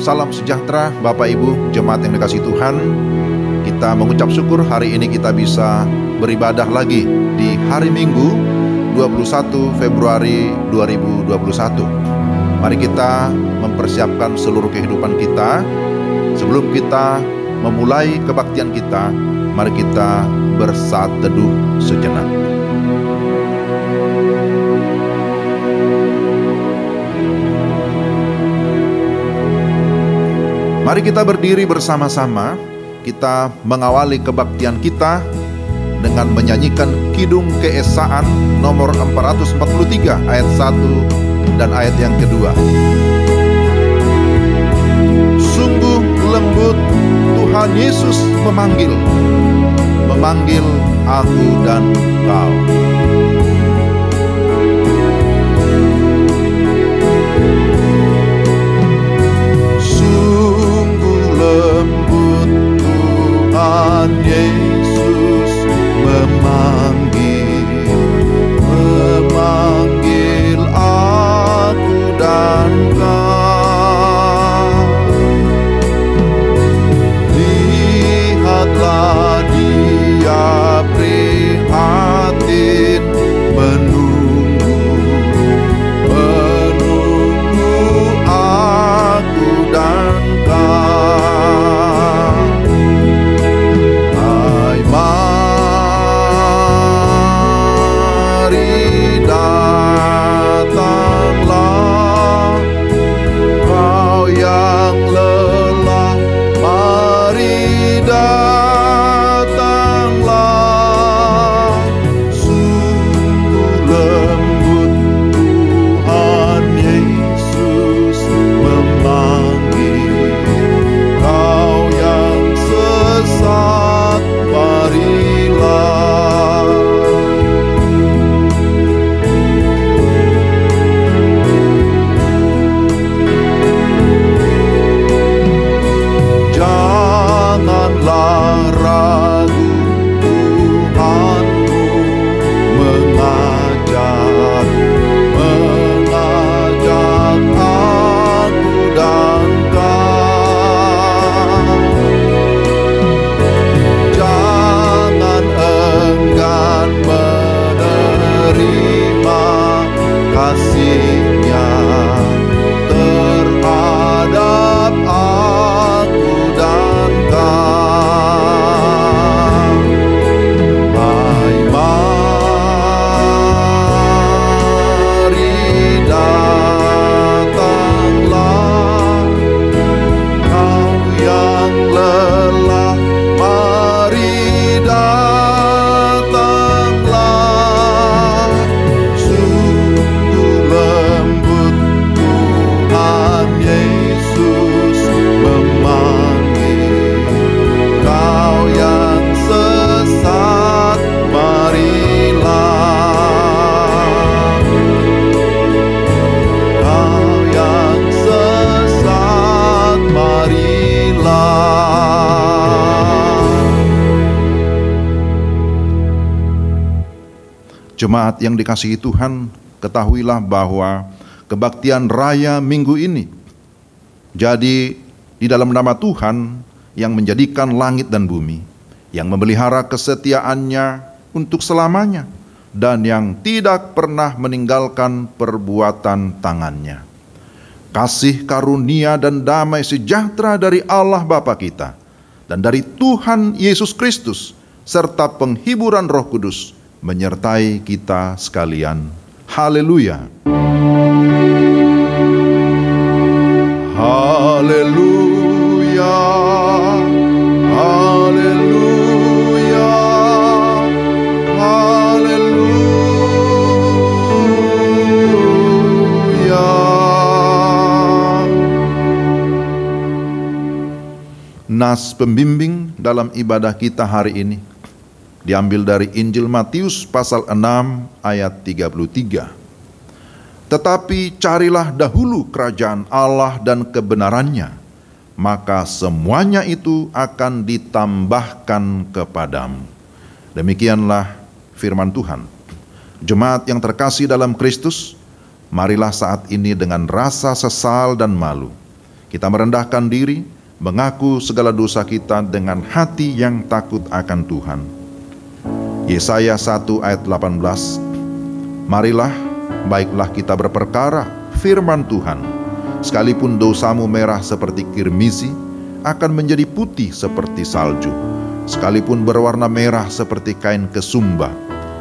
Salam sejahtera Bapak Ibu jemaat yang dikasihi Tuhan. Kita mengucap syukur hari ini kita bisa beribadah lagi di hari Minggu 21 Februari 2021. Mari kita mempersiapkan seluruh kehidupan kita. Sebelum kita memulai kebaktian kita, mari kita bersaat teduh sejenak. Mari kita berdiri bersama-sama, kita mengawali kebaktian kita dengan menyanyikan Kidung Keesaan nomor 443 ayat 1 dan ayat yang kedua. Sungguh lembut Tuhan Yesus memanggil aku dan kau. Lembut Tuhan Yesus memanggil aku dan kau. Lihatlah Dia prihatin menunggu aku dan kau. Jemaat yang dikasihi Tuhan, ketahuilah bahwa kebaktian raya minggu ini jadi di dalam nama Tuhan yang menjadikan langit dan bumi, yang memelihara kesetiaannya untuk selamanya, dan yang tidak pernah meninggalkan perbuatan tangannya. Kasih karunia dan damai sejahtera dari Allah Bapa kita dan dari Tuhan Yesus Kristus serta penghiburan Roh Kudus menyertai kita sekalian. Haleluya. Haleluya. Haleluya. Haleluya. Nas pembimbing dalam ibadah kita hari ini diambil dari Injil Matius pasal 6 ayat 33. Tetapi carilah dahulu kerajaan Allah dan kebenarannya, maka semuanya itu akan ditambahkan kepadamu. Demikianlah firman Tuhan. Jemaat yang terkasih dalam Kristus, marilah saat ini dengan rasa sesal dan malu Kita merendahkan diri, mengaku segala dosa kita dengan hati yang takut akan Tuhan. Yesaya 1 ayat 18. Marilah, baiklah kita berperkara firman Tuhan. Sekalipun dosamu merah seperti kirmizi, akan menjadi putih seperti salju. Sekalipun berwarna merah seperti kain kesumba,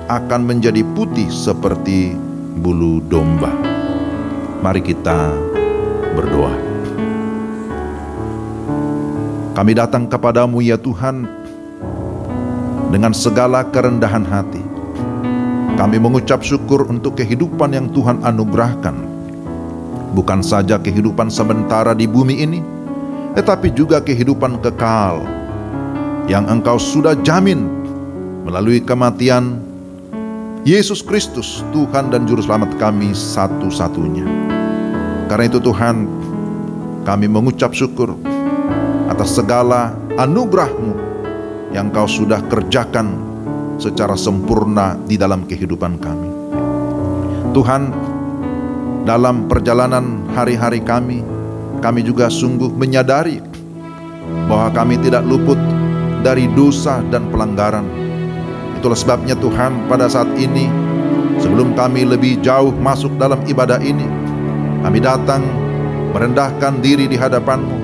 akan menjadi putih seperti bulu domba. Mari kita berdoa. Kami datang kepadamu ya Tuhan dengan segala kerendahan hati. Kami mengucap syukur untuk kehidupan yang Tuhan anugerahkan. Bukan saja kehidupan sementara di bumi ini, tetapi juga kehidupan kekal yang Engkau sudah jamin melalui kematian Yesus Kristus, Tuhan dan Juru Selamat kami satu-satunya. Karena itu Tuhan, kami mengucap syukur atas segala anugerah-Mu yang Kau sudah kerjakan secara sempurna di dalam kehidupan kami. Tuhan, dalam perjalanan hari-hari kami juga sungguh menyadari bahwa kami tidak luput dari dosa dan pelanggaran. Itulah sebabnya Tuhan, pada saat ini, sebelum kami lebih jauh masuk dalam ibadah ini, kami datang merendahkan diri di hadapan-Mu,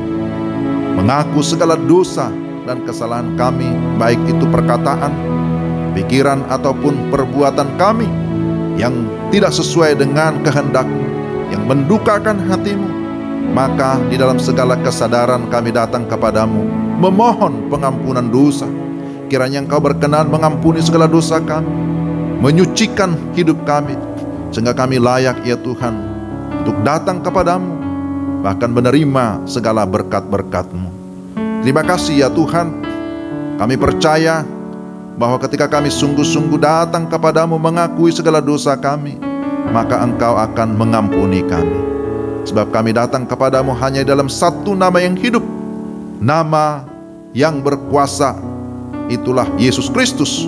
mengaku segala dosa dan kesalahan kami, baik itu perkataan, pikiran ataupun perbuatan kami yang tidak sesuai dengan kehendak-Mu, yang mendukakan hati-Mu. Maka di dalam segala kesadaran kami datang kepadamu, memohon pengampunan dosa. Kiranya Engkau berkenan mengampuni segala dosa kami, menyucikan hidup kami, sehingga kami layak ya Tuhan untuk datang kepadamu, bahkan menerima segala berkat-berkat-Mu. Terima kasih ya Tuhan. Kami percaya bahwa ketika kami sungguh-sungguh datang kepadamu mengakui segala dosa kami, maka Engkau akan mengampuni kami. Sebab kami datang kepadamu hanya dalam satu nama yang hidup, nama yang berkuasa, itulah Yesus Kristus,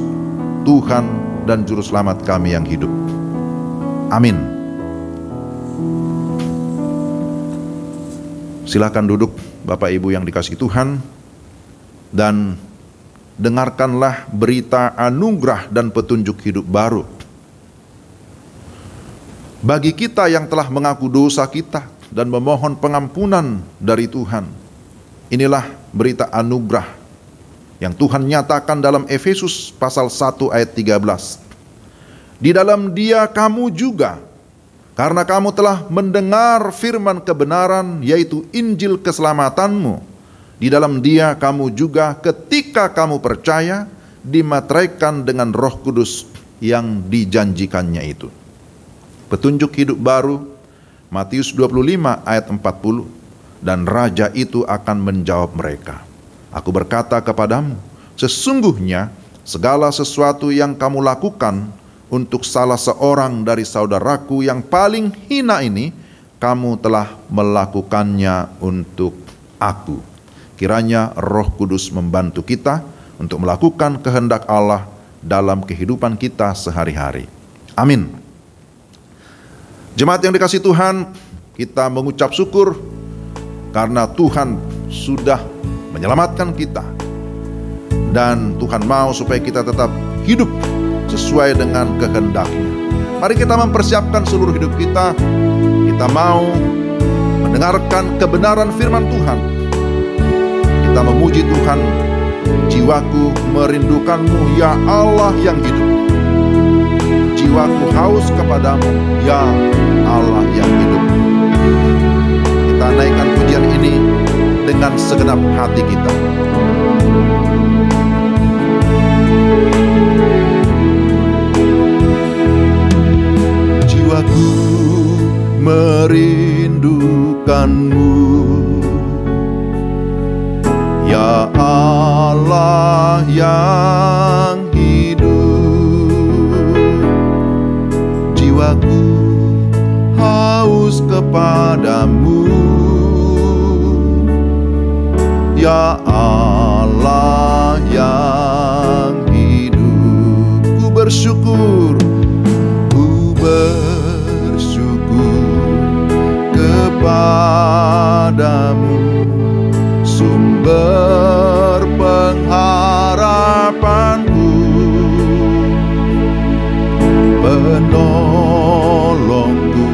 Tuhan dan Juru Selamat kami yang hidup. Amin. Silakan duduk Bapak Ibu yang dikasihi Tuhan, dan dengarkanlah berita anugerah dan petunjuk hidup baru. Bagi kita yang telah mengaku dosa kita dan memohon pengampunan dari Tuhan, inilah berita anugerah yang Tuhan nyatakan dalam Efesus pasal 1 ayat 13. Di dalam Dia kamu juga, karena kamu telah mendengar firman kebenaran, yaitu Injil keselamatanmu, di dalam Dia kamu juga ketika kamu percaya dimateraikan dengan Roh Kudus yang dijanjikannya itu. Petunjuk hidup baru, Matius 25 ayat 40. Dan raja itu akan menjawab mereka, aku berkata kepadamu, sesungguhnya segala sesuatu yang kamu lakukan untuk salah seorang dari saudaraku yang paling hina ini, kamu telah melakukannya untuk aku. Kiranya Roh Kudus membantu kita untuk melakukan kehendak Allah dalam kehidupan kita sehari-hari. Amin. Jemaat yang dikasihi Tuhan, kita mengucap syukur karena Tuhan sudah menyelamatkan kita, dan Tuhan mau supaya kita tetap hidup sesuai dengan kehendak-Nya. Mari kita mempersiapkan seluruh hidup kita. Kita mau mendengarkan kebenaran firman Tuhan. Kita memuji Tuhan. Jiwaku merindukanmu ya Allah yang hidup. Jiwaku haus kepadamu ya Allah yang hidup. Kita naikkan pujian ini dengan segenap hati kita. Jiwaku merindukanmu ya Allah yang jiwaku haus kepadamu ya Allah yang hidup. Ku bersyukur kepadamu pengharapanku, penolongku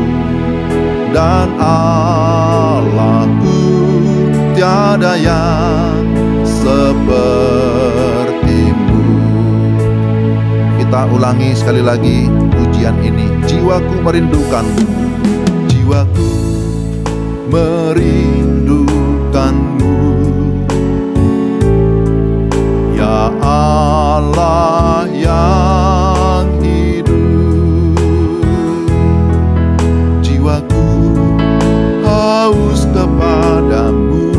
dan Allahku, tiada yang sepertimu. Kita ulangi sekali lagi pujian ini. Jiwaku merindukanmu, jiwaku merindukanmu, ya Allah yang hidup. Jiwaku haus kepadamu,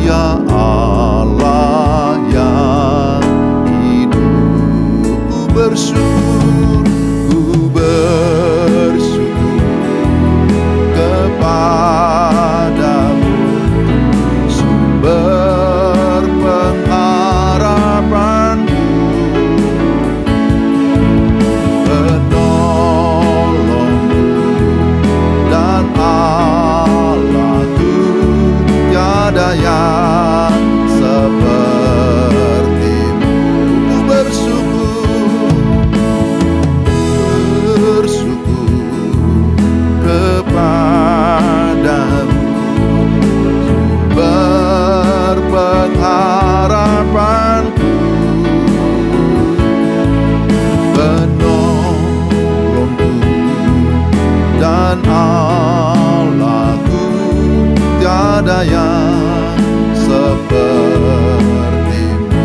ya Allah yang hidup. Ku bersyukur, ku bersyukur kepadamu, sumber pengharapanku, penolongku dan Allahku, tiada yang sepertimu. Ku bersyukur, bersyukur kepadamu, sumber pengharapanku, penolongku dan Allahku, tiada yang sepertimu,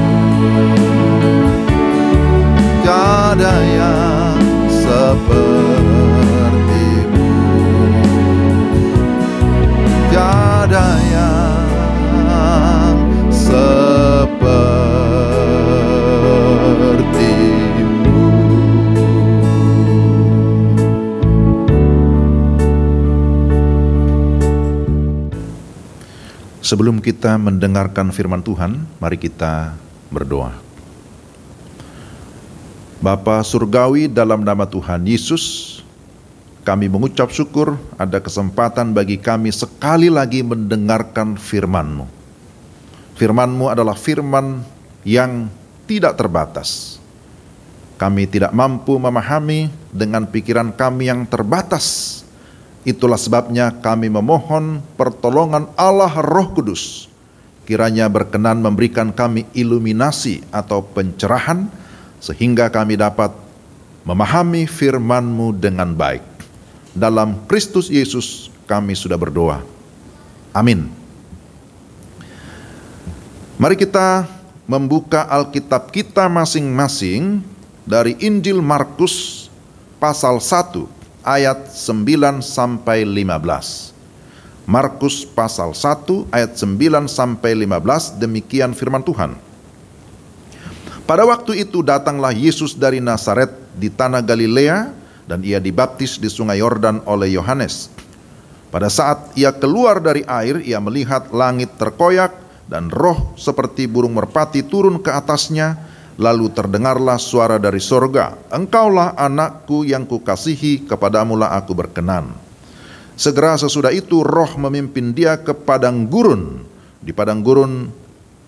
tiada yang sepertimu, tiada yang sepertimu. Sebelum kita mendengarkan firman Tuhan, mari kita berdoa. Bapa Surgawi, dalam nama Tuhan Yesus, kami mengucap syukur ada kesempatan bagi kami sekali lagi mendengarkan firman-Mu. Firman-Mu adalah firman yang tidak terbatas. Kami tidak mampu memahami dengan pikiran kami yang terbatas. Itulah sebabnya kami memohon pertolongan Allah Roh Kudus. Kiranya berkenan memberikan kami iluminasi atau pencerahan, sehingga kami dapat memahami firman-Mu dengan baik. Dalam Kristus Yesus kami sudah berdoa. Amin. Mari kita membuka Alkitab kita masing-masing dari Injil Markus pasal 1 ayat 9 sampai 15. Markus pasal 1 ayat 9 sampai 15, demikian firman Tuhan. Pada waktu itu datanglah Yesus dari Nazaret di tanah Galilea, dan ia dibaptis di sungai Yordan oleh Yohanes. Pada saat ia keluar dari air, ia melihat langit terkoyak dan roh seperti burung merpati turun ke atasnya. Lalu terdengarlah suara dari sorga, "Engkaulah anakku yang kukasihi, kepadamulah aku berkenan." Segera sesudah itu roh memimpin dia ke padang gurun. Di padang gurun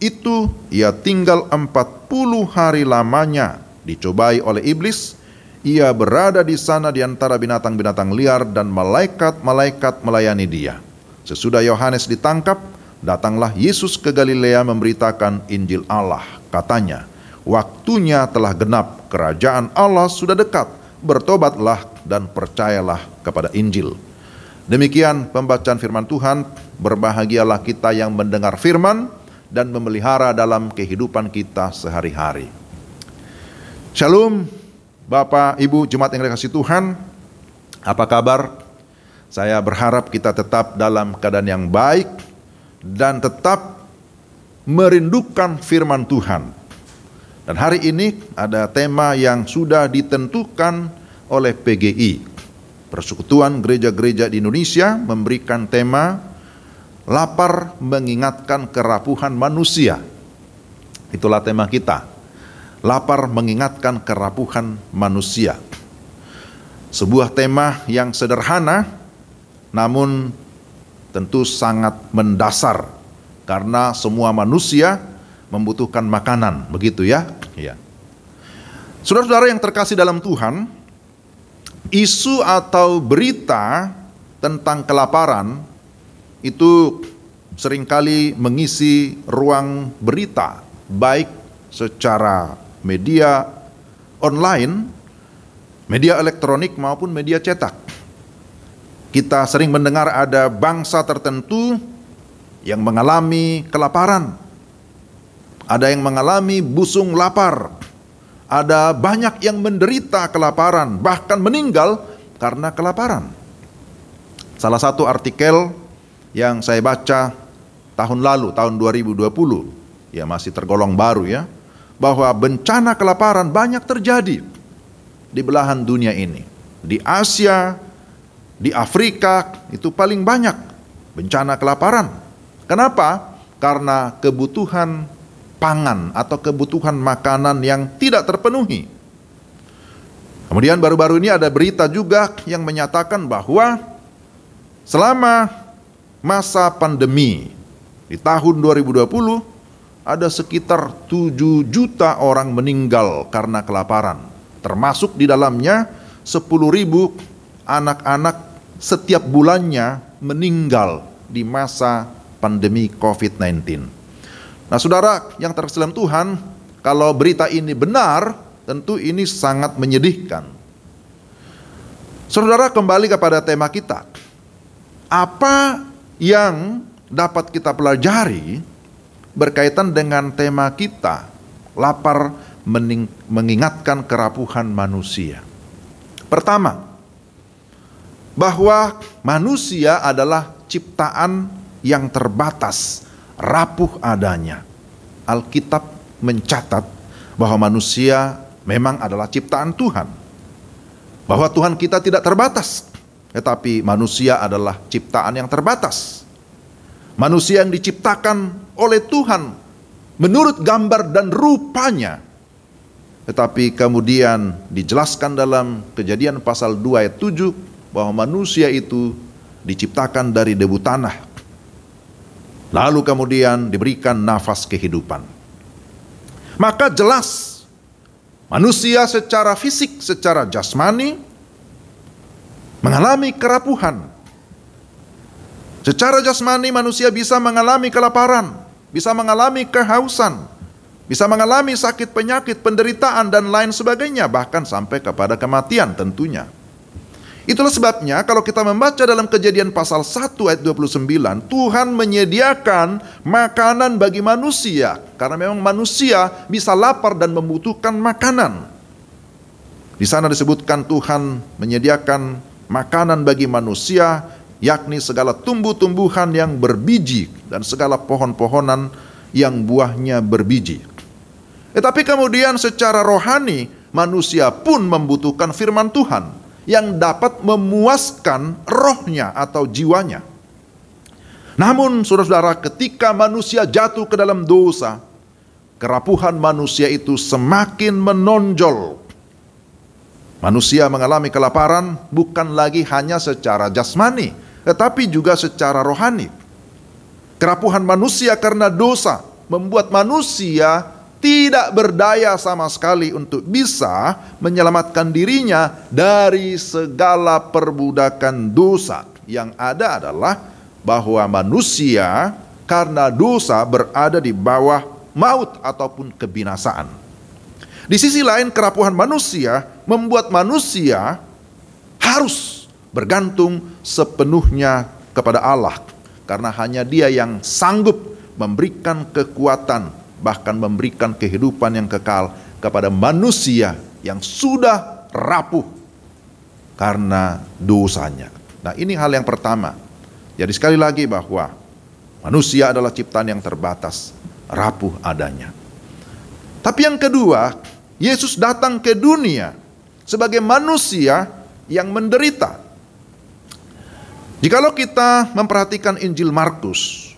itu ia tinggal 40 hari lamanya, dicobai oleh iblis. Ia berada di sana di antara binatang-binatang liar, dan malaikat-malaikat melayani dia. Sesudah Yohanes ditangkap, datanglah Yesus ke Galilea memberitakan Injil Allah. Katanya, "Waktunya telah genap, kerajaan Allah sudah dekat. Bertobatlah dan percayalah kepada Injil." Demikian pembacaan firman Tuhan. Berbahagialah kita yang mendengar firman dan memelihara dalam kehidupan kita sehari-hari. Shalom, Bapak, Ibu, jemaat yang dikasihi Tuhan. Apa kabar? Saya berharap kita tetap dalam keadaan yang baik dan tetap merindukan firman Tuhan. Dan hari ini ada tema yang sudah ditentukan oleh PGI, Persekutuan Gereja-Gereja di Indonesia, memberikan tema lapar mengingatkan kerapuhan manusia. Itulah tema kita, lapar mengingatkan kerapuhan manusia. Sebuah tema yang sederhana, namun tentu sangat mendasar. karena semua manusia membutuhkan makanan, begitu ya? Ya. Saudara-saudara yang terkasih dalam Tuhan, isu atau berita tentang kelaparan itu seringkali mengisi ruang berita, baik secara media online, media elektronik maupun media cetak. Kita sering mendengar ada bangsa tertentu yang mengalami kelaparan, ada yang mengalami busung lapar, ada banyak yang menderita kelaparan, bahkan meninggal karena kelaparan. Salah satu artikel yang saya baca tahun lalu, tahun 2020, ya masih tergolong baru ya, bahwa bencana kelaparan banyak terjadi di belahan dunia ini. Di Asia, di Afrika itu paling banyak bencana kelaparan. Kenapa? Karena kebutuhan pangan atau kebutuhan makanan yang tidak terpenuhi. Kemudian baru-baru ini ada berita juga yang menyatakan bahwa selama masa pandemi di tahun 2020 ada sekitar 7 juta orang meninggal karena kelaparan, termasuk di dalamnya 10.000 anak-anak setiap bulannya meninggal di masa pandemi COVID-19. Nah, saudara yang terkasih dalam Tuhan, kalau berita ini benar, tentu ini sangat menyedihkan. Saudara, kembali kepada tema kita. Apa yang dapat kita pelajari berkaitan dengan tema kita, lapar mengingatkan kerapuhan manusia? Pertama, bahwa manusia adalah ciptaan yang terbatas, rapuh adanya. Alkitab mencatat bahwa manusia memang adalah ciptaan Tuhan, bahwa Tuhan kita tidak terbatas, tetapi manusia adalah ciptaan yang terbatas. Manusia yang diciptakan oleh Tuhan menurut gambar dan rupanya, tetapi kemudian dijelaskan dalam Kejadian pasal 2 ayat 7 bahwa manusia itu diciptakan dari debu tanah, lalu kemudian diberikan nafas kehidupan. Maka jelas manusia secara fisik, secara jasmani mengalami kerapuhan. Secara jasmani manusia bisa mengalami kelaparan, bisa mengalami kehausan, bisa mengalami sakit penyakit, penderitaan dan lain sebagainya, bahkan sampai kepada kematian tentunya. Itulah sebabnya kalau kita membaca dalam Kejadian pasal 1 ayat 29, Tuhan menyediakan makanan bagi manusia, karena memang manusia bisa lapar dan membutuhkan makanan. Di sana disebutkan Tuhan menyediakan makanan bagi manusia, yakni segala tumbuh-tumbuhan yang berbiji dan segala pohon-pohonan yang buahnya berbiji. Tetapi kemudian secara rohani manusia pun membutuhkan firman Tuhan yang dapat memuaskan rohnya atau jiwanya. Namun saudara-saudara, ketika manusia jatuh ke dalam dosa, kerapuhan manusia itu semakin menonjol. Manusia mengalami kelaparan bukan lagi hanya secara jasmani, tetapi juga secara rohani. Kerapuhan manusia karena dosa membuat manusia tidak berdaya sama sekali untuk bisa menyelamatkan dirinya dari segala perbudakan dosa. Yang ada adalah bahwa manusia karena dosa berada di bawah maut ataupun kebinasaan. Di sisi lain, kerapuhan manusia membuat manusia harus bergantung sepenuhnya kepada Allah, karena hanya Dia yang sanggup memberikan kekuatan, bahkan memberikan kehidupan yang kekal kepada manusia yang sudah rapuh karena dosanya. Nah, ini hal yang pertama. Jadi sekali lagi bahwa manusia adalah ciptaan yang terbatas, rapuh adanya. Tapi yang kedua, Yesus datang ke dunia sebagai manusia yang menderita. Jikalau kita memperhatikan Injil Markus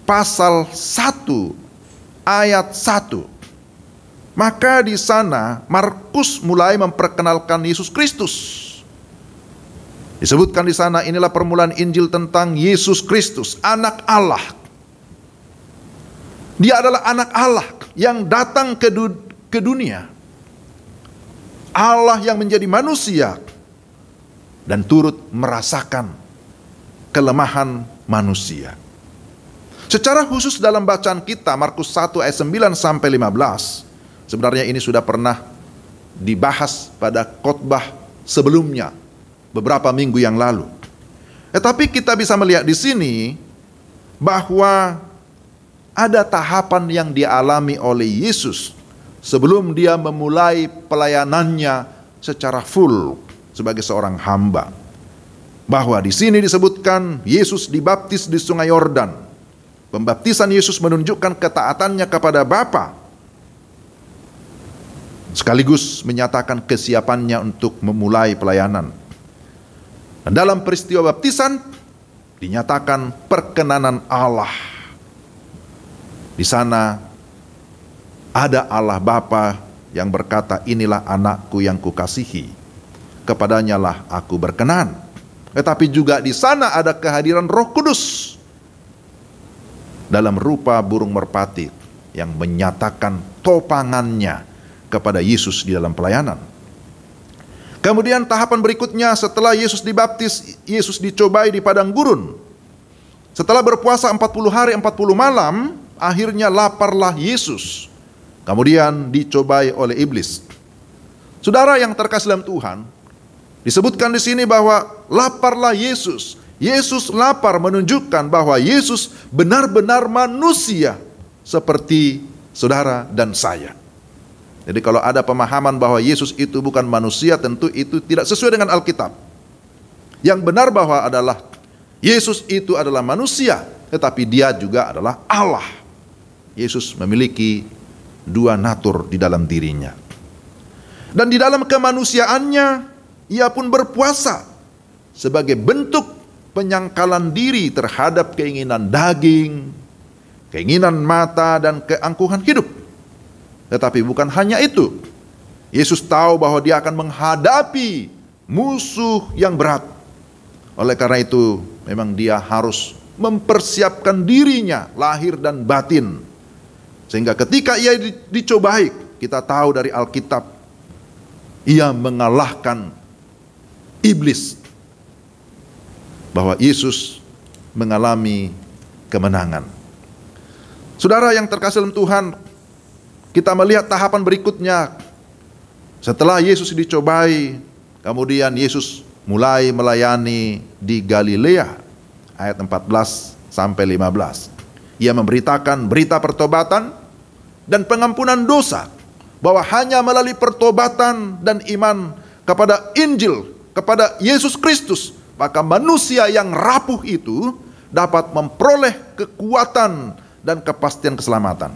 pasal 1 ayat 1, maka di sana Markus mulai memperkenalkan Yesus Kristus. Disebutkan di sana, inilah permulaan Injil tentang Yesus Kristus, Anak Allah. Dia adalah anak Allah yang datang ke dunia. Allah yang menjadi manusia dan turut merasakan kelemahan manusia. Secara khusus dalam bacaan kita Markus 1 ayat 9 sampai 15, sebenarnya ini sudah pernah dibahas pada khotbah sebelumnya beberapa minggu yang lalu. Tetapi kita bisa melihat di sini bahwa ada tahapan yang dialami oleh Yesus sebelum dia memulai pelayanannya secara full sebagai seorang hamba. Bahwa di sini disebutkan Yesus dibaptis di Sungai Yordan. Pembaptisan Yesus menunjukkan ketaatannya kepada Bapa, sekaligus menyatakan kesiapannya untuk memulai pelayanan. Dan dalam peristiwa baptisan dinyatakan perkenanan Allah. Di sana ada Allah Bapa yang berkata, inilah anakku yang kukasihi, kepadanya lah aku berkenan. Tetapi juga di sana ada kehadiran Roh Kudus dalam rupa burung merpati yang menyatakan topangannya kepada Yesus di dalam pelayanan. Kemudian tahapan berikutnya setelah Yesus dibaptis, Yesus dicobai di padang gurun. Setelah berpuasa 40 hari 40 malam, akhirnya laparlah Yesus. Kemudian dicobai oleh iblis. Saudara yang terkasih dalam Tuhan, disebutkan di sini bahwa laparlah Yesus. Yesus lapar menunjukkan bahwa Yesus benar-benar manusia seperti saudara dan saya. Jadi kalau ada pemahaman bahwa Yesus itu bukan manusia, tentu itu tidak sesuai dengan Alkitab. Yang benar bahwa adalah Yesus itu adalah manusia, tetapi dia juga adalah Allah. Yesus memiliki dua natur di dalam dirinya. Dan di dalam kemanusiaannya, ia pun berpuasa sebagai bentuk penyangkalan diri terhadap keinginan daging, keinginan mata, dan keangkuhan hidup. Tetapi bukan hanya itu. Yesus tahu bahwa dia akan menghadapi musuh yang berat. Oleh karena itu, memang dia harus mempersiapkan dirinya lahir dan batin. Sehingga ketika ia dicobai, kita tahu dari Alkitab, ia mengalahkan iblis. Bahwa Yesus mengalami kemenangan. Saudara yang terkasih dalam Tuhan, kita melihat tahapan berikutnya. Setelah Yesus dicobai, kemudian Yesus mulai melayani di Galilea. Ayat 14 sampai 15. Ia memberitakan berita pertobatan dan pengampunan dosa, bahwa hanya melalui pertobatan dan iman kepada Injil, kepada Yesus Kristus, maka manusia yang rapuh itu dapat memperoleh kekuatan dan kepastian keselamatan.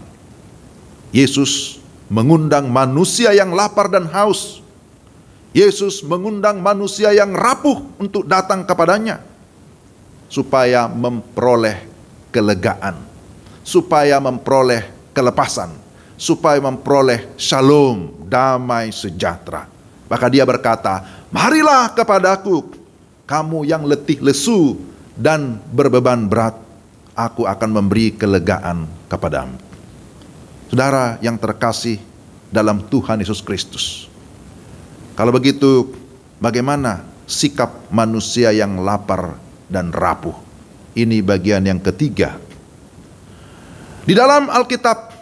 Yesus mengundang manusia yang lapar dan haus. Yesus mengundang manusia yang rapuh untuk datang kepadanya, supaya memperoleh kelegaan, supaya memperoleh kelepasan, supaya memperoleh shalom, damai sejahtera. Maka dia berkata, marilah kepadaku, kamu yang letih lesu dan berbeban berat, aku akan memberi kelegaan kepadamu. Saudara yang terkasih dalam Tuhan Yesus Kristus, kalau begitu bagaimana sikap manusia yang lapar dan rapuh? Ini bagian yang ketiga. Di dalam Alkitab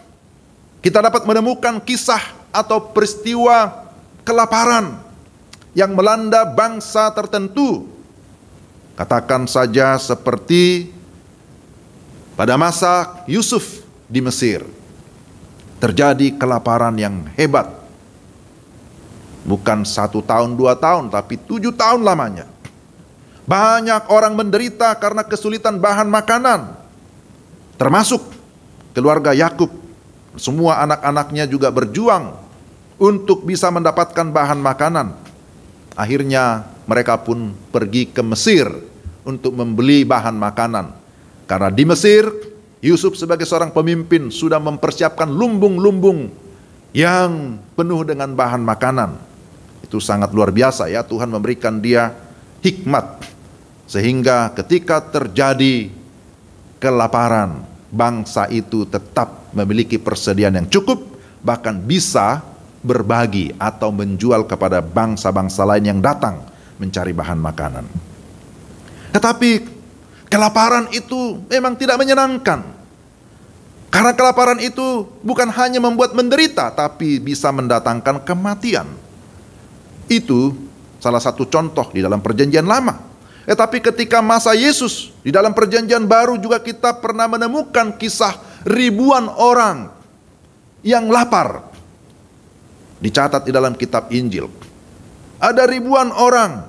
kita dapat menemukan kisah atau peristiwa kelaparan yang melanda bangsa tertentu. Katakan saja seperti pada masa Yusuf di Mesir. Terjadi kelaparan yang hebat. Bukan 1 tahun, 2 tahun, tapi 7 tahun lamanya. Banyak orang menderita karena kesulitan bahan makanan. Termasuk keluarga Yakub. Semua anak-anaknya juga berjuang untuk bisa mendapatkan bahan makanan. Akhirnya mereka pun pergi ke Mesir untuk membeli bahan makanan. Karena di Mesir, Yusuf sebagai seorang pemimpin sudah mempersiapkan lumbung-lumbung yang penuh dengan bahan makanan. Itu sangat luar biasa ya, Tuhan memberikan dia hikmat. Sehingga ketika terjadi kelaparan, bangsa itu tetap memiliki persediaan yang cukup, bahkan bisa berbagi atau menjual kepada bangsa-bangsa lain yang datang mencari bahan makanan. Tetapi kelaparan itu memang tidak menyenangkan. Karena kelaparan itu bukan hanya membuat menderita, tapi bisa mendatangkan kematian. Itu salah satu contoh di dalam perjanjian lama. Tetapi ketika masa Yesus, di dalam perjanjian baru juga kita pernah menemukan kisah ribuan orang yang lapar. Dicatat di dalam kitab Injil. Ada ribuan orang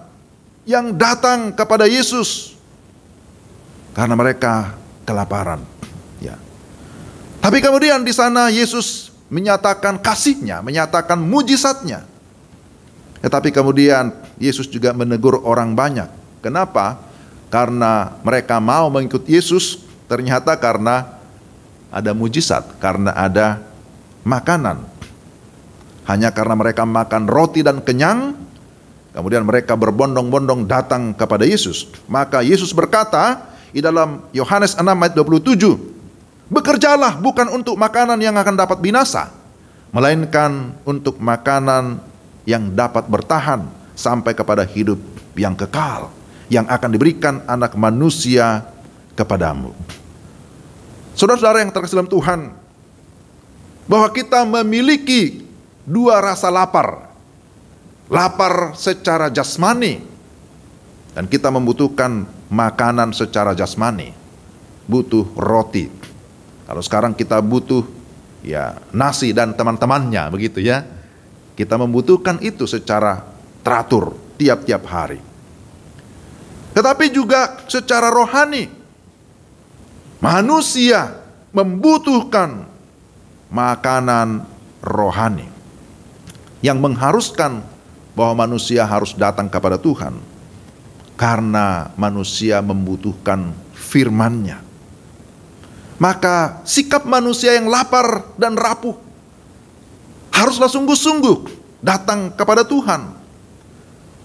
yang datang kepada Yesus karena mereka kelaparan. Ya. Tapi kemudian di sana Yesus menyatakan kasih-Nya, menyatakan mujizat-Nya. Tetapi kemudian Yesus juga menegur orang banyak. Kenapa? Karena mereka mau mengikut Yesus, ternyata karena ada mujizat, karena ada makanan. Hanya karena mereka makan roti dan kenyang, kemudian mereka berbondong-bondong datang kepada Yesus. Maka Yesus berkata di dalam Yohanes 6 ayat 27, "Bekerjalah bukan untuk makanan yang akan dapat binasa, melainkan untuk makanan yang dapat bertahan sampai kepada hidup yang kekal, yang akan diberikan Anak Manusia kepadamu." Saudara-saudara yang terkasih dalam Tuhan, bahwa kita memiliki dua rasa lapar. Lapar secara jasmani, dan kita membutuhkan makanan secara jasmani. Butuh roti. Kalau sekarang kita butuh ya nasi dan teman-temannya, begitu ya. Kita membutuhkan itu secara teratur tiap-tiap hari. Tetapi juga secara rohani, manusia membutuhkan makanan rohani yang mengharuskan bahwa manusia harus datang kepada Tuhan karena manusia membutuhkan firman-Nya. Maka sikap manusia yang lapar dan rapuh haruslah sungguh-sungguh datang kepada Tuhan.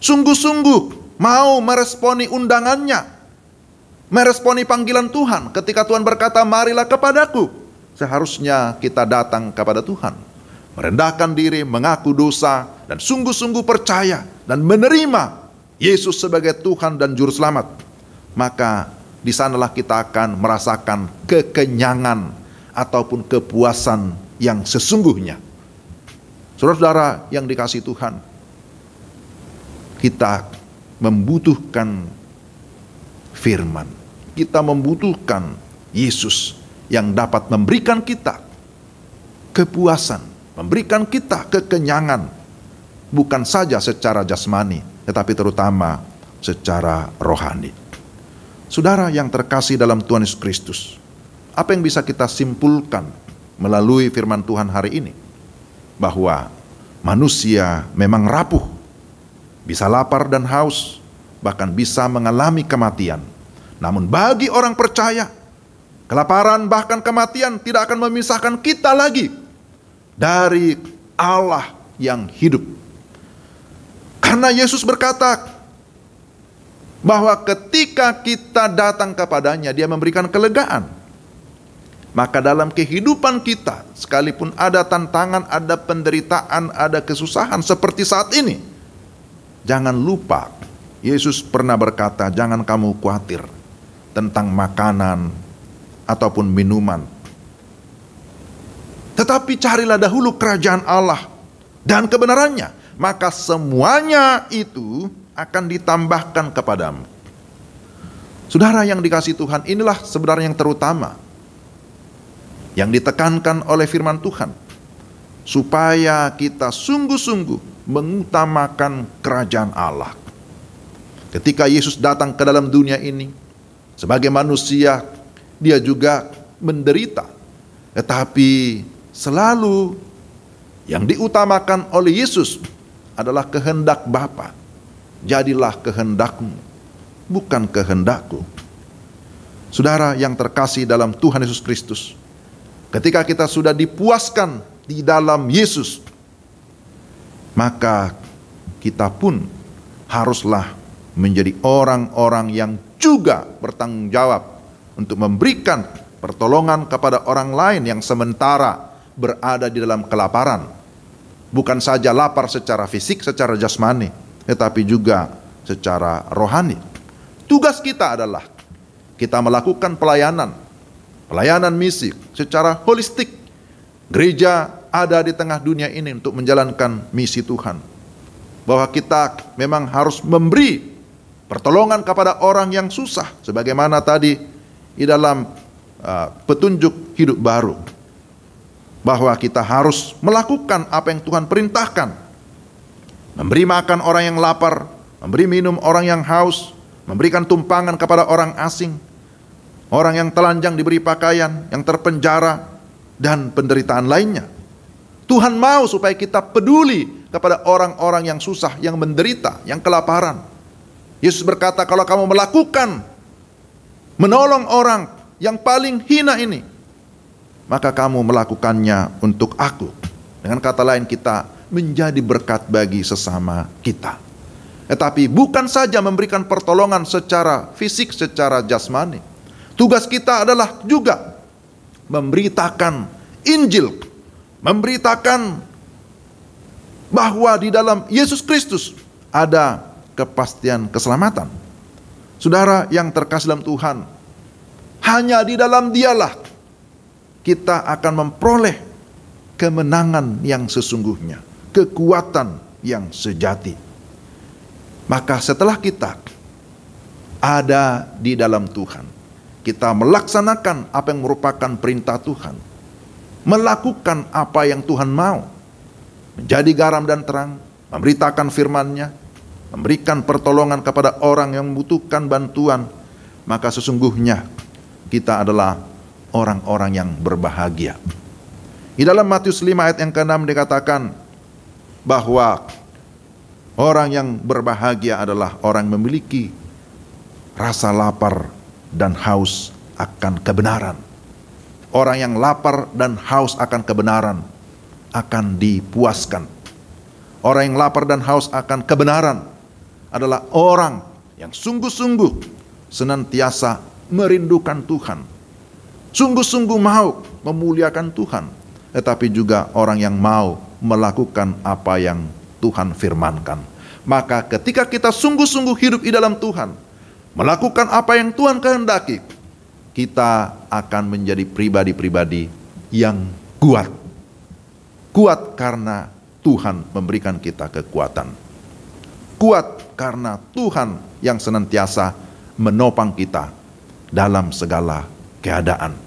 Sungguh-sungguh mau meresponi undangannya, meresponi panggilan Tuhan. Ketika Tuhan berkata, "Marilah kepadaku," seharusnya kita datang kepada Tuhan, merendahkan diri, mengaku dosa, dan sungguh-sungguh percaya dan menerima Yesus sebagai Tuhan dan Juru Selamat. Maka di sanalah kita akan merasakan kekenyangan ataupun kepuasan yang sesungguhnya. Saudara-saudara yang dikasihi Tuhan, kita membutuhkan firman. Kita membutuhkan Yesus yang dapat memberikan kita kepuasan, memberikan kita kekenyangan, bukan saja secara jasmani, tetapi terutama secara rohani. Saudara yang terkasih dalam Tuhan Yesus Kristus, apa yang bisa kita simpulkan melalui firman Tuhan hari ini? Bahwa manusia memang rapuh, bisa lapar dan haus, bahkan bisa mengalami kematian. Namun bagi orang percaya, kelaparan bahkan kematian tidak akan memisahkan kita lagi dari Allah yang hidup. Karena Yesus berkata bahwa ketika kita datang kepadanya, Dia memberikan kelegaan. Maka dalam kehidupan kita, sekalipun ada tantangan, ada penderitaan, ada kesusahan seperti saat ini, jangan lupa Yesus pernah berkata, "Jangan kamu khawatir tentang makanan ataupun minuman, tetapi carilah dahulu kerajaan Allah dan kebenarannya, maka semuanya itu akan ditambahkan kepadamu." Saudara yang dikasihi Tuhan, inilah sebenarnya yang terutama yang ditekankan oleh firman Tuhan, supaya kita sungguh-sungguh mengutamakan kerajaan Allah. Ketika Yesus datang ke dalam dunia ini sebagai manusia, Dia juga menderita, tetapi selalu yang diutamakan oleh Yesus adalah kehendak Bapa. Jadilah kehendakmu, bukan kehendakku. Saudara yang terkasih dalam Tuhan Yesus Kristus, ketika kita sudah dipuaskan di dalam Yesus, maka kita pun haruslah menjadi orang-orang yang juga bertanggung jawab untuk memberikan pertolongan kepada orang lain yang sementara berada di dalam kelaparan. Bukan saja lapar secara fisik, secara jasmani, tetapi juga secara rohani. Tugas kita adalah kita melakukan pelayanan misi secara holistik. Gereja ada di tengah dunia ini untuk menjalankan misi Tuhan. Bahwa kita memang harus memberi pertolongan kepada orang yang susah, sebagaimana tadi di dalam petunjuk hidup baru, bahwa kita harus melakukan apa yang Tuhan perintahkan. Memberi makan orang yang lapar, memberi minum orang yang haus, memberikan tumpangan kepada orang asing, orang yang telanjang diberi pakaian, yang terpenjara, dan penderitaan lainnya. Tuhan mau supaya kita peduli kepada orang-orang yang susah, yang menderita, yang kelaparan. Yesus berkata, kalau kamu menolong orang yang paling hina ini, maka kamu melakukannya untuk aku. Dengan kata lain, kita menjadi berkat bagi sesama kita. Tetapi bukan saja memberikan pertolongan secara fisik, secara jasmani. Tugas kita adalah juga memberitakan Injil, memberitakan bahwa di dalam Yesus Kristus ada kepastian keselamatan. Saudara yang terkasih dalam Tuhan, hanya di dalam Dialah kita akan memperoleh kemenangan yang sesungguhnya, kekuatan yang sejati. Maka setelah kita ada di dalam Tuhan, kita melaksanakan apa yang merupakan perintah Tuhan, melakukan apa yang Tuhan mau, menjadi garam dan terang, memberitakan firman-Nya, memberikan pertolongan kepada orang yang membutuhkan bantuan, maka sesungguhnya kita adalah orang-orang yang berbahagia. Di dalam Matius 5 ayat yang ke-6 dikatakan bahwa orang yang berbahagia adalah orang yang memiliki rasa lapar dan haus akan kebenaran. Orang yang lapar dan haus akan kebenaran akan dipuaskan. Orang yang lapar dan haus akan kebenaran adalah orang yang sungguh-sungguh senantiasa merindukan Tuhan, sungguh-sungguh mau memuliakan Tuhan, tetapi juga orang yang mau melakukan apa yang Tuhan firmankan. Maka ketika kita sungguh-sungguh hidup di dalam Tuhan, melakukan apa yang Tuhan kehendaki, kita akan menjadi pribadi-pribadi yang kuat. Kuat karena Tuhan memberikan kita kekuatan. Kuat karena Tuhan yang senantiasa menopang kita dalam segala keadaan.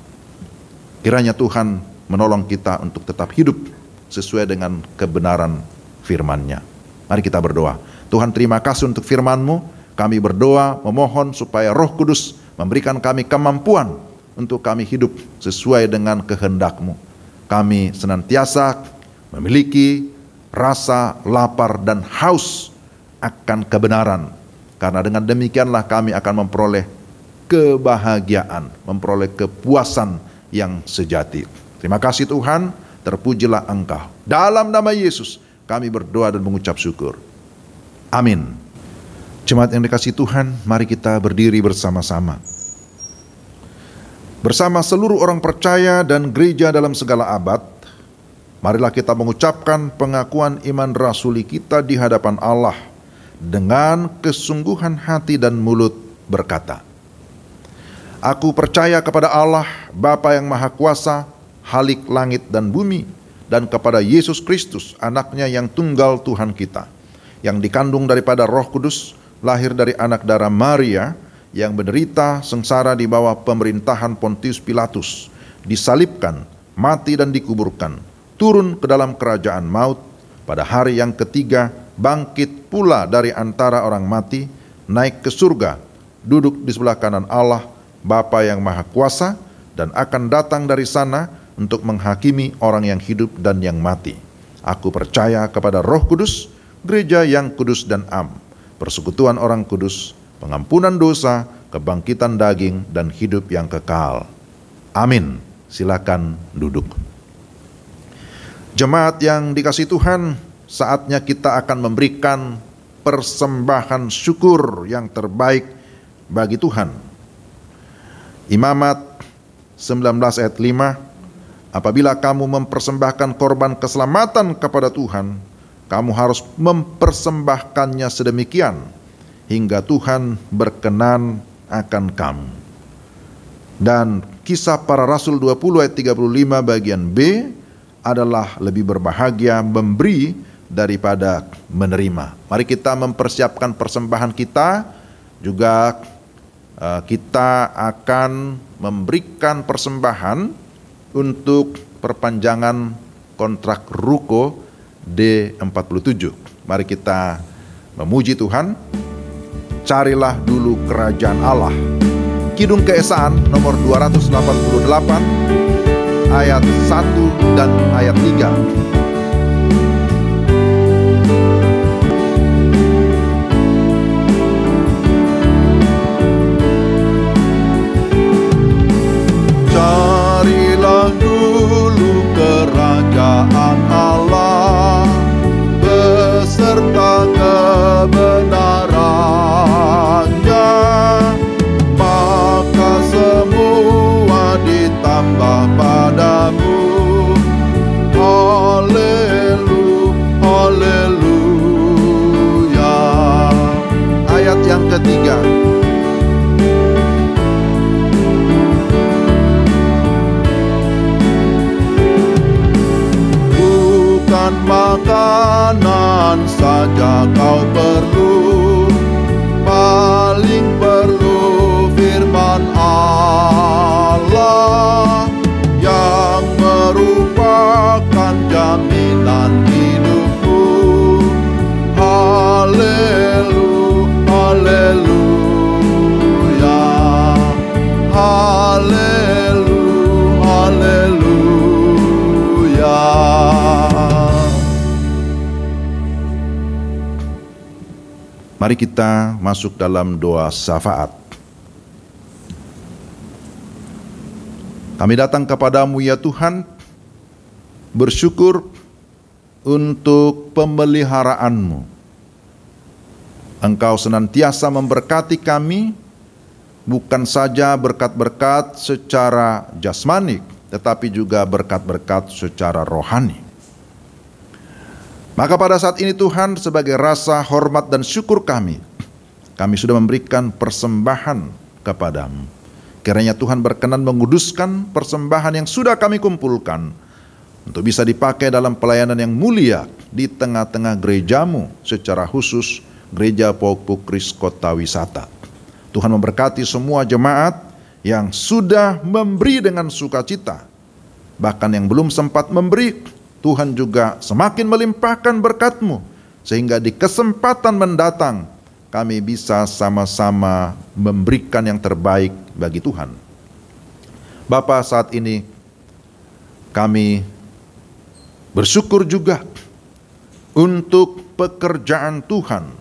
Kiranya Tuhan menolong kita untuk tetap hidup sesuai dengan kebenaran firman-Nya. Mari kita berdoa. Tuhan, terima kasih untuk firman-Mu. Kami berdoa memohon supaya Roh Kudus memberikan kami kemampuan untuk kami hidup sesuai dengan kehendak-Mu. Kami senantiasa memiliki rasa lapar dan haus akan kebenaran. Karena dengan demikianlah kami akan memperoleh kebahagiaan, memperoleh kepuasan yang sejati. Terima kasih Tuhan, terpujilah Engkau. Dalam nama Yesus kami berdoa dan mengucap syukur. Amin. Jemaat yang dikasihi Tuhan, mari kita berdiri bersama-sama. Bersama seluruh orang percaya dan gereja dalam segala abad, marilah kita mengucapkan pengakuan iman rasuli kita di hadapan Allah dengan kesungguhan hati dan mulut berkata, Aku percaya kepada Allah, Bapa yang Maha Kuasa, Khalik langit dan bumi, dan kepada Yesus Kristus, anaknya yang tunggal Tuhan kita, yang dikandung daripada Roh Kudus, lahir dari anak darah Maria, yang menderita sengsara di bawah pemerintahan Pontius Pilatus, disalibkan, mati dan dikuburkan, turun ke dalam kerajaan maut, pada hari yang ketiga bangkit pula dari antara orang mati, naik ke surga, duduk di sebelah kanan Allah, Bapa yang Maha Kuasa, dan akan datang dari sana untuk menghakimi orang yang hidup dan yang mati. Aku percaya kepada Roh Kudus, gereja yang kudus dan am, persekutuan orang kudus, pengampunan dosa, kebangkitan daging, dan hidup yang kekal. Amin. Silakan duduk. Jemaat yang dikasihi Tuhan, saatnya kita akan memberikan persembahan syukur yang terbaik bagi Tuhan. Imamat 19 ayat 5, apabila kamu mempersembahkan korban keselamatan kepada Tuhan, kamu harus mempersembahkannya sedemikian hingga Tuhan berkenan akan kamu. Dan Kisah Para Rasul 20 ayat 35 bagian B adalah lebih berbahagia memberi daripada menerima. Mari kita mempersiapkan persembahan kita, juga kita akan memberikan persembahan untuk perpanjangan kontrak ruko D47. Mari kita memuji Tuhan. Carilah dulu kerajaan Allah. Kidung Keesaan nomor 288 ayat 1 dan ayat 3. Carilah dulu kerajaan Allah beserta kebenarannya, maka semua ditambah padamu. Haleluya. Ayat yang ketiga. Bukan makanan saja kau perlu, paling perlu firman Allah yang merupakan jaminan hidupmu. Haleluya, haleluya. Mari kita masuk dalam doa syafaat. Kami datang kepadamu ya Tuhan, bersyukur untuk pemeliharaanmu. Engkau senantiasa memberkati kami, bukan saja berkat-berkat secara jasmani, tetapi juga berkat-berkat secara rohani. Maka pada saat ini Tuhan, sebagai rasa hormat dan syukur kami sudah memberikan persembahan kepadamu. Kiranya Tuhan berkenan menguduskan persembahan yang sudah kami kumpulkan untuk bisa dipakai dalam pelayanan yang mulia di tengah-tengah gerejamu, secara khusus Gereja Pokpukris Kota Wisata. Tuhan memberkati semua jemaat yang sudah memberi dengan sukacita. Bahkan yang belum sempat memberi, Tuhan juga semakin melimpahkan berkat-Mu, sehingga di kesempatan mendatang kami bisa sama-sama memberikan yang terbaik bagi Tuhan. Bapa, saat ini kami bersyukur juga untuk pekerjaan Tuhan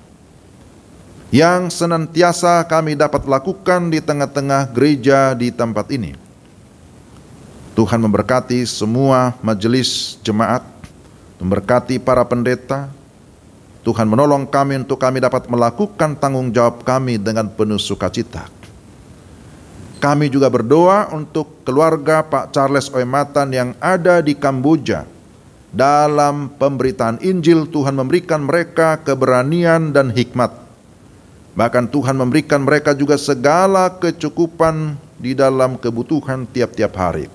yang senantiasa kami dapat lakukan di tengah-tengah gereja di tempat ini. Tuhan memberkati semua majelis jemaat, memberkati para pendeta. Tuhan menolong kami untuk kami dapat melakukan tanggung jawab kami dengan penuh sukacita. Kami juga berdoa untuk keluarga Pak Charles Oematan yang ada di Kamboja. Dalam pemberitaan Injil, Tuhan memberikan mereka keberanian dan hikmat. Bahkan Tuhan memberikan mereka juga segala kecukupan di dalam kebutuhan tiap-tiap hari.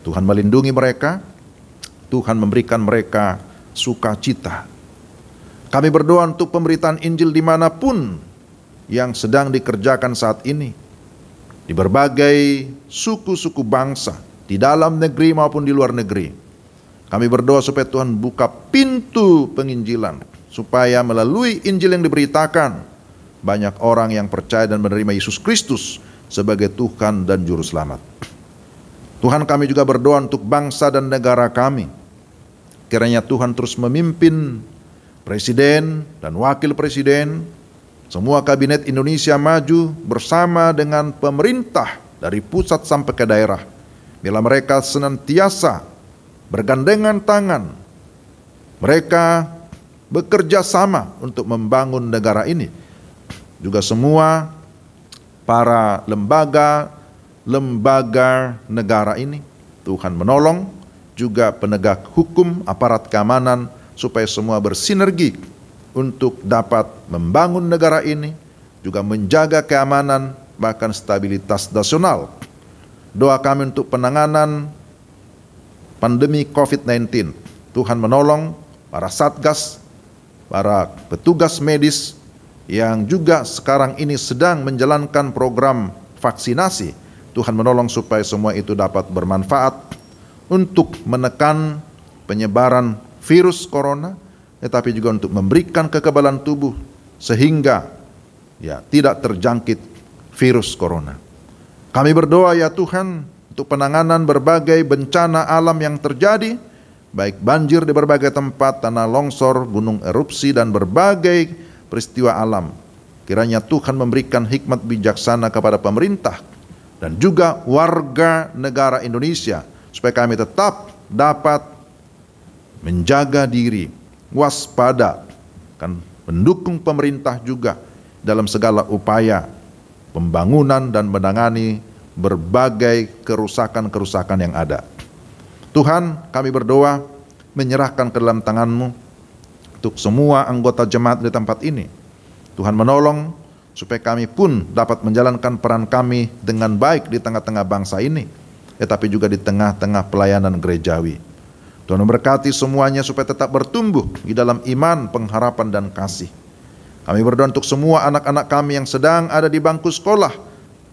Tuhan melindungi mereka, Tuhan memberikan mereka sukacita. Kami berdoa untuk pemberitaan Injil dimanapun yang sedang dikerjakan saat ini, di berbagai suku-suku bangsa, di dalam negeri maupun di luar negeri. Kami berdoa supaya Tuhan buka pintu penginjilan, supaya melalui Injil yang diberitakan, banyak orang yang percaya dan menerima Yesus Kristus sebagai Tuhan dan Juru Selamat. Tuhan, kami juga berdoa untuk bangsa dan negara kami. Kiranya Tuhan terus memimpin presiden dan wakil presiden, semua kabinet Indonesia Maju bersama dengan pemerintah dari pusat sampai ke daerah. Bila mereka senantiasa bergandengan tangan, mereka bekerja sama untuk membangun negara ini. Juga semua para lembaga lembaga negara ini. Tuhan menolong juga penegak hukum, aparat keamanan, supaya semua bersinergi untuk dapat membangun negara ini, juga menjaga keamanan, bahkan stabilitas nasional. Doa kami untuk penanganan pandemi COVID-19. Tuhan menolong para satgas, para petugas medis yang juga sekarang ini sedang menjalankan program vaksinasi. Tuhan menolong supaya semua itu dapat bermanfaat untuk menekan penyebaran virus corona, tetapi juga untuk memberikan kekebalan tubuh sehingga tidak terjangkit virus corona. Kami berdoa ya Tuhan untuk penanganan berbagai bencana alam yang terjadi, baik banjir di berbagai tempat, tanah longsor, gunung erupsi, dan berbagai peristiwa alam. Kiranya Tuhan memberikan hikmat bijaksana kepada pemerintah dan juga warga negara Indonesia, supaya kami tetap dapat menjaga diri, waspada, kan mendukung pemerintah juga dalam segala upaya pembangunan dan menangani berbagai kerusakan-kerusakan yang ada. Tuhan, kami berdoa menyerahkan ke dalam tangan-Mu untuk semua anggota jemaat di tempat ini. Tuhan menolong supaya kami pun dapat menjalankan peran kami dengan baik di tengah-tengah bangsa ini, tetapi juga di tengah-tengah pelayanan gerejawi. Tuhan memberkati semuanya supaya tetap bertumbuh di dalam iman, pengharapan, dan kasih. Kami berdoa untuk semua anak-anak kami yang sedang ada di bangku sekolah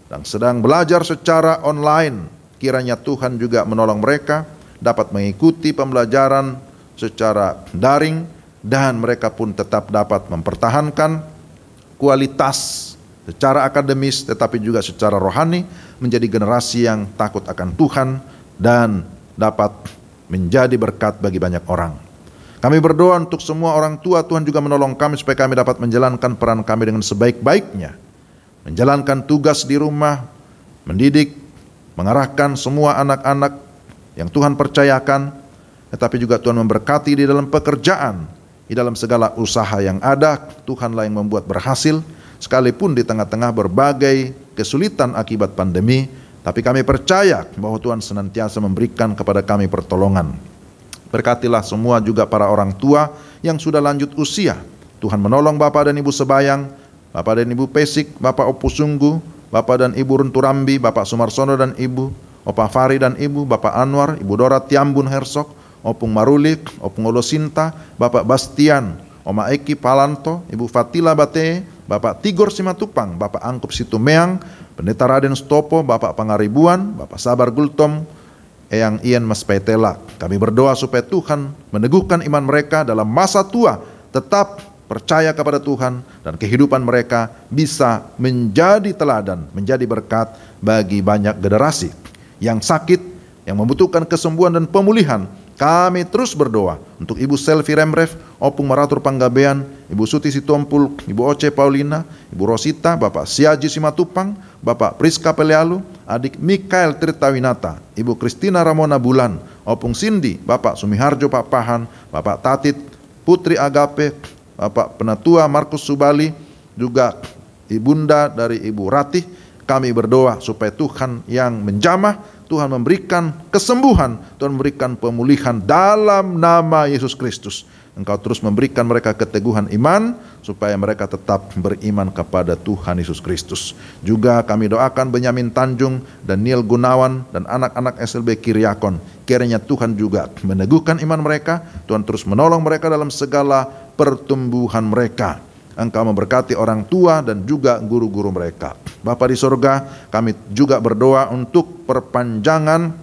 dan sedang belajar secara online. Kiranya Tuhan juga menolong mereka dapat mengikuti pembelajaran secara daring, dan mereka pun tetap dapat mempertahankan kualitas secara akademis tetapi juga secara rohani, menjadi generasi yang takut akan Tuhan dan dapat menjadi berkat bagi banyak orang. Kami berdoa untuk semua orang tua, Tuhan juga menolong kami supaya kami dapat menjalankan peran kami dengan sebaik-baiknya, menjalankan tugas di rumah, mendidik, mengarahkan semua anak-anak yang Tuhan percayakan, tetapi juga Tuhan memberkati di dalam pekerjaan, di dalam segala usaha yang ada. Tuhanlah yang membuat berhasil, sekalipun di tengah-tengah berbagai kesulitan akibat pandemi, tapi kami percaya bahwa Tuhan senantiasa memberikan kepada kami pertolongan. Berkatilah semua juga para orang tua yang sudah lanjut usia. Tuhan menolong Bapak dan Ibu Sebayang, Bapak dan Ibu Pesik, Bapak Opusunggu, Bapak dan Ibu Runturambi, Bapak Sumarsono dan Ibu, Opa Fari dan Ibu, Bapak Anwar, Ibu Dora Tiambun Hersok, Opung Marulik, Opung Olosinta, Bapak Bastian, Oma Eki Palanto, Ibu Fatila Bate, Bapak Tigor Simatupang, Bapak Angkup Situmeang, Pendeta Raden Stopo, Bapak Pangaribuan, Bapak Sabar Gultom, Eyang Ian Maspetela. Kami berdoa supaya Tuhan meneguhkan iman mereka dalam masa tua, tetap percaya kepada Tuhan, dan kehidupan mereka bisa menjadi teladan, menjadi berkat bagi banyak generasi. Yang sakit, yang membutuhkan kesembuhan dan pemulihan, kami terus berdoa untuk Ibu Selvi Remref, Opung Maratur Panggabean, Ibu Suti Sitompul, Ibu Oce Paulina, Ibu Rosita, Bapak Siaji Simatupang, Bapak Priska Pelealu, Adik Mikael Tirtawinata, Ibu Kristina Ramona Bulan, Opung Cindy, Bapak Sumiharjo Papahan, Bapak Tatit Putri Agape, Bapak Penatua Markus Subali, juga Ibunda dari Ibu Ratih. Kami berdoa supaya Tuhan yang menjamah, Tuhan memberikan kesembuhan, Tuhan memberikan pemulihan dalam nama Yesus Kristus. Engkau terus memberikan mereka keteguhan iman, supaya mereka tetap beriman kepada Tuhan Yesus Kristus. Juga kami doakan Benyamin Tanjung, Daniel Gunawan, dan anak-anak SLB Kiriakon. Kiranya Tuhan juga meneguhkan iman mereka, Tuhan terus menolong mereka dalam segala pertumbuhan mereka. Engkau memberkati orang tua dan juga guru-guru mereka. Bapa di sorga, kami juga berdoa untuk perpanjangan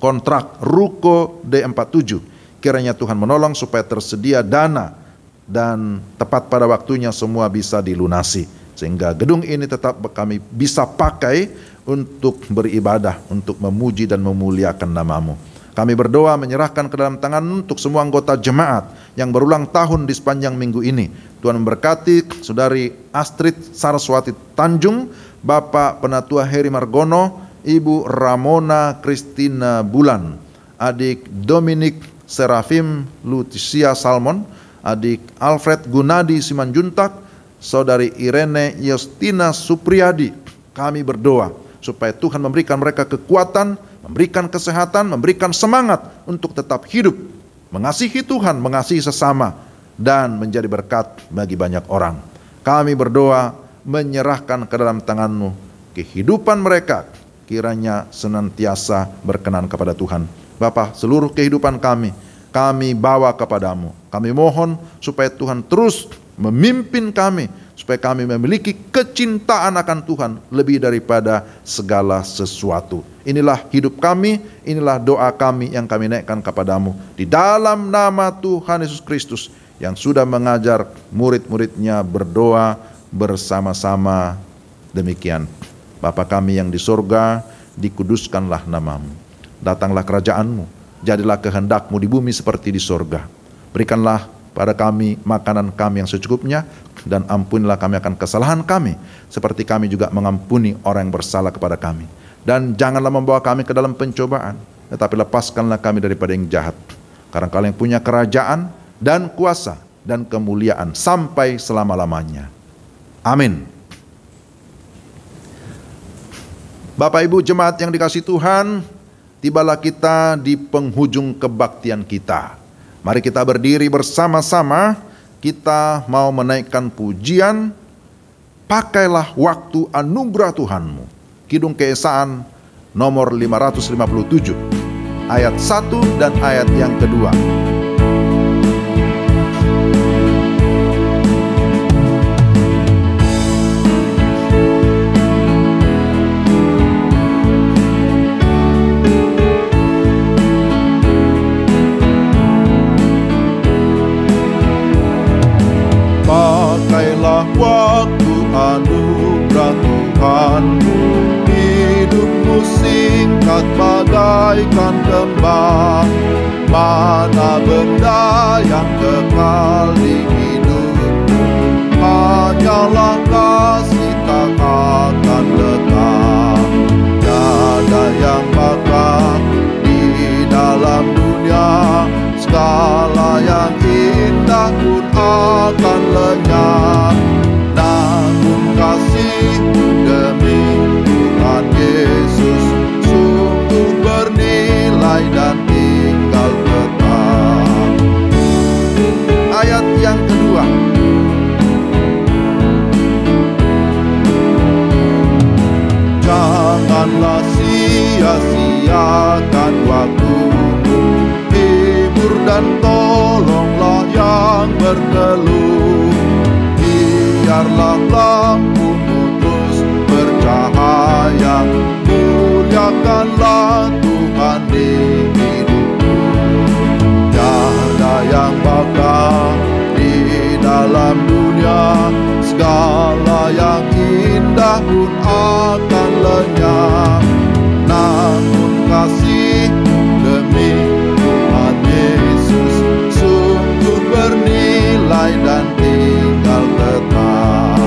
kontrak Ruko D47. Kiranya Tuhan menolong supaya tersedia dana dan tepat pada waktunya semua bisa dilunasi, sehingga gedung ini tetap kami bisa pakai untuk beribadah, untuk memuji dan memuliakan nama-Mu. Kami berdoa menyerahkan ke dalam tangan untuk semua anggota jemaat yang berulang tahun di sepanjang minggu ini. Tuhan memberkati Saudari Astrid Saraswati Tanjung, Bapak Penatua Heri Margono, Ibu Ramona Kristina Bulan, Adik Dominik Serafim Lutisia Salmon, Adik Alfred Gunadi Simanjuntak, Saudari Irene Yostina Supriyadi. Kami berdoa supaya Tuhan memberikan mereka kekuatan, memberikan kesehatan, memberikan semangat untuk tetap hidup, mengasihi Tuhan, mengasihi sesama, dan menjadi berkat bagi banyak orang. Kami berdoa menyerahkan ke dalam tangan-Mu kehidupan mereka, kiranya senantiasa berkenan kepada Tuhan. Bapa, seluruh kehidupan kami bawa kepadamu. Kami mohon supaya Tuhan terus memimpin kami, supaya kami memiliki kecintaan akan Tuhan lebih daripada segala sesuatu. Inilah hidup kami, inilah doa kami yang kami naikkan kepadamu. Di dalam nama Tuhan Yesus Kristus yang sudah mengajar murid-muridnya berdoa bersama-sama demikian. Bapa kami yang di sorga, dikuduskanlah namamu. Datanglah kerajaan-Mu, jadilah kehendak-Mu di bumi seperti di sorga. Berikanlah pada kami makanan kami yang secukupnya, dan ampunilah kami akan kesalahan kami, seperti kami juga mengampuni orang yang bersalah kepada kami. Dan janganlah membawa kami ke dalam pencobaan, tetapi lepaskanlah kami daripada yang jahat. Karena Kau yang punya kerajaan dan kuasa dan kemuliaan sampai selama-lamanya. Amin. Bapak Ibu jemaat yang dikasihi Tuhan, tibalah kita di penghujung kebaktian kita. Mari kita berdiri bersama-sama, kita mau menaikkan pujian, pakailah waktu anugerah Tuhan-Mu. Kidung Keesaan nomor 557, ayat 1 dan ayat yang kedua. Pakailah waktu anugerah Tuhan-Mu, hidupmu singkat bagaikan kembang. Mana benda yang kekal di hidupmu, hanyalah kasih tak akan lekang. Tiada yang bakal di dalam dunia, segala yang indah pun akan lenyap. Namun kasih demi Tuhan Yesus sungguh bernilai dan tinggal tetap. Ayat yang kedua. Janganlah sia-siakan waktumu, hibur dan tolonglah yang berkeluh. Biarlah lampumu terus bercahaya, muliakanlah Tuhan di hidupmu. Tiada yang bakal di dalam dunia, segala yang indah pun akan lenyap. Namun kasih demi Tuhan Yesus sungguh bernilai dan tinggal tetap.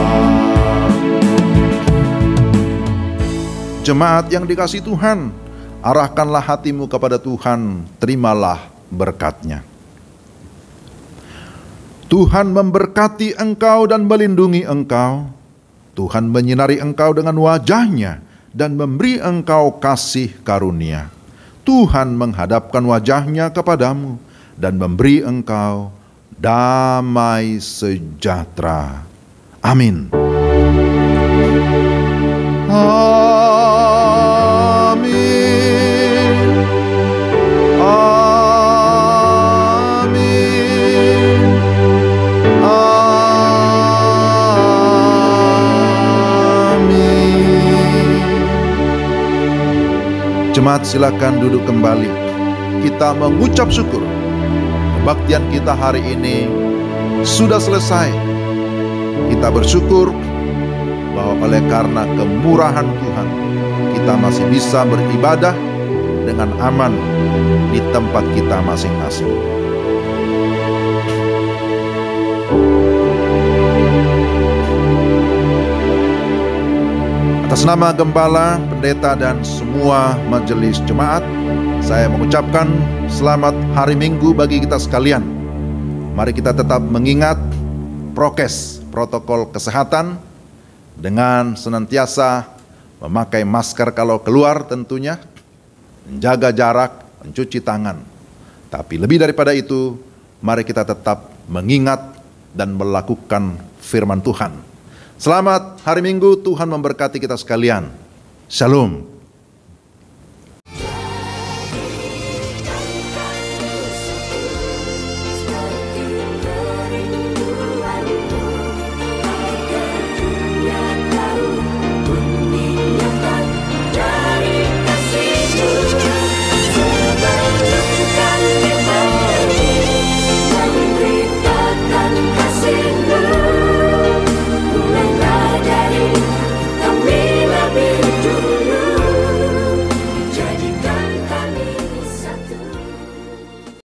Jemaat yang dikasihi Tuhan, arahkanlah hatimu kepada Tuhan, terimalah berkat-Nya. Tuhan memberkati engkau dan melindungi engkau. Tuhan menyinari engkau dengan wajah-Nya dan memberi engkau kasih karunia. Tuhan menghadapkan wajah-Nya kepadamu dan memberi engkau damai sejahtera. Amin. Amin. Amin. Amin. Jemaat silakan duduk kembali. Kita mengucap syukur. Kebaktian kita hari ini sudah selesai. Kita bersyukur bahwa oleh karena kemurahan Tuhan, kita masih bisa beribadah dengan aman di tempat kita masing-masing. Atas nama Gembala, Pendeta, dan semua majelis jemaat, saya mengucapkan selamat hari Minggu bagi kita sekalian. Mari kita tetap mengingat prokes, protokol kesehatan, dengan senantiasa memakai masker kalau keluar tentunya, menjaga jarak, mencuci tangan. Tapi lebih daripada itu, mari kita tetap mengingat dan melakukan firman Tuhan. Selamat hari Minggu, Tuhan memberkati kita sekalian. Shalom.